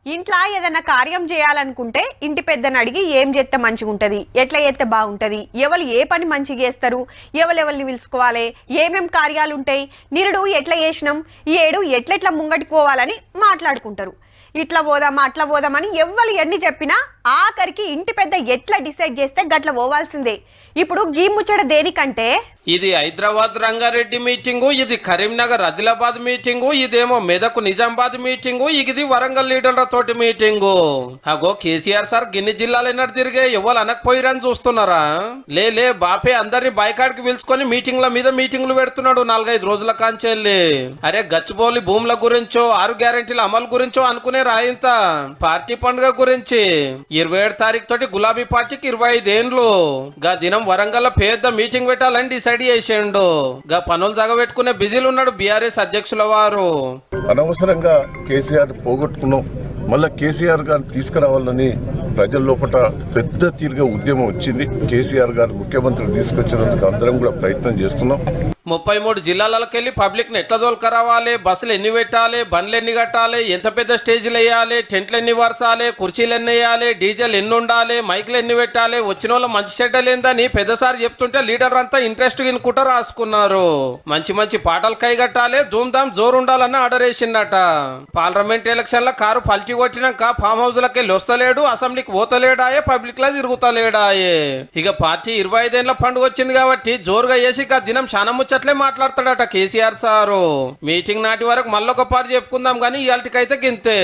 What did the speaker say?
ఇంట్లో ఏదైనా కార్యం చేయాలనుకుంటే ఇంటి పెద్దని అడిగి ఏం చేస్తే మంచిగుంటది, ఎట్లా చేస్తే బాగుంటది, ఎవరు ఏ పని మంచిగా చేస్తారు, ఎవరెవరిని పిలుచుకోవాలి, ఏమేం కార్యాలు ఉంటాయి, నిరుడు ఎట్లా చేసినాం, ఈ ఏడు ఎట్లెట్లా ముంగటికి పోవాలని మాట్లాడుకుంటారు. ఇట్లా పోదామా అట్లా పోదామని ఎవ్వరు ఎన్ని చెప్పినా ఆఖరికి ఇంటి పెద్ద ఎట్లా డిసైడ్ చేస్తే గట్ల పోవాల్సిందే. ఇప్పుడు గీ ముచ్చట దేనికంటే ఇది హైదరాబాద్ రంగారెడ్డి మీటింగు, ఇది కరీంనగర్ ఆదిలాబాద్ మీటింగు, ఇదేమో మెదక్ నిజామాబాద్ మీటింగు, ఇది వరంగల్ లీడర్ల తోటి మీటింగు. అగో కేసీఆర్ సార్ గిన్ని జిల్లాలు ఎన్నట్టు తిరిగే ఎవరు అనకపోయిరని చూస్తున్నారా? లే బాపే అందరిని బైకాడ్కి పిలుచుకొని మీటింగ్ల మీద మీటింగ్లు పెడుతున్నాడు 4-5 రోజుల కాంచెల్లి. అరే గచ్చిబౌలి భూముల గురించో 6 గ్యారెంటీల అమలు గురించో అనుకునే రాయింత పార్టీ పండుగ గురించి 27 తారీఖు తోటి గులాబీ పార్టీకి 25 ఏండ్లు. గా దినం వరంగల్ పెద్ద మీటింగ్ పెట్టాలని డిసైడ్ చేసిండు. గా పనులు జగబెట్టుకునే బిజీలు ఉన్నాడు బీఆర్ఎస్ అధ్యక్షుల వారు. అనవసరంగా కేసీఆర్ పోగొట్టుకున్నాం, మళ్ళా కేసీఆర్ గారిని తీసుకురావాలని ప్రజల లోపల పెద్ద తీరుగా ఉద్యమం వచ్చింది. కేసీఆర్ గారు ముఖ్యమంత్రి తీసుకొచ్చినందుకు అందరం కూడా ప్రయత్నం చేస్తున్నాం. 33 జిల్లాలకెళ్ళి పబ్లిక్ ని ఎట్లా దోలుకరావాలి, బస్సులు ఎన్ని పెట్టాలి, బండ్లు ఎన్ని కట్టాలి, ఎంత పెద్ద స్టేజ్లు వేయాలి, టెంట్లు ఎన్ని వరసాలి, కుర్చీలు ఎన్ని వేయాలి, డీజేలు ఎన్ని ఉండాలి, మైకులు ఎన్ని పెట్టాలి, వచ్చిన వాళ్ళ మంచి చెడ్డలేందని పెద్దసారి చెప్తుంటే లీడర్ అంతా ఇంట్రెస్ట్ ఇనుకుంటా రాసుకున్నారు. మంచి మంచి పాటలు కైగట్టాలి, ధూమ్ధామ్ జోరు ఉండాలని ఆర్డర్ వేసిండట. పార్లమెంట్ ఎలక్షన్ లో కారు పల్టీ కొట్టినాక ఫామ్ హౌస్ లకెళ్ళి వస్తలేడు, అసెంబ్లీకి పోతలేడాయే, పబ్లిక్ లా తిరుగుతలేడాయే. ఇక పార్టీ 25 ఏళ్ల పండుగ వచ్చింది కాబట్టి జోరుగా వేసి దినం చాలా ముచ్చట్లే మాట్లాడతాడట కేసీఆర్ సారు. మీటింగ్ నాటి వరకు మళ్ళొక పాటు చెప్పుకుందాం గానీ ఇవాళకైతే గింతే.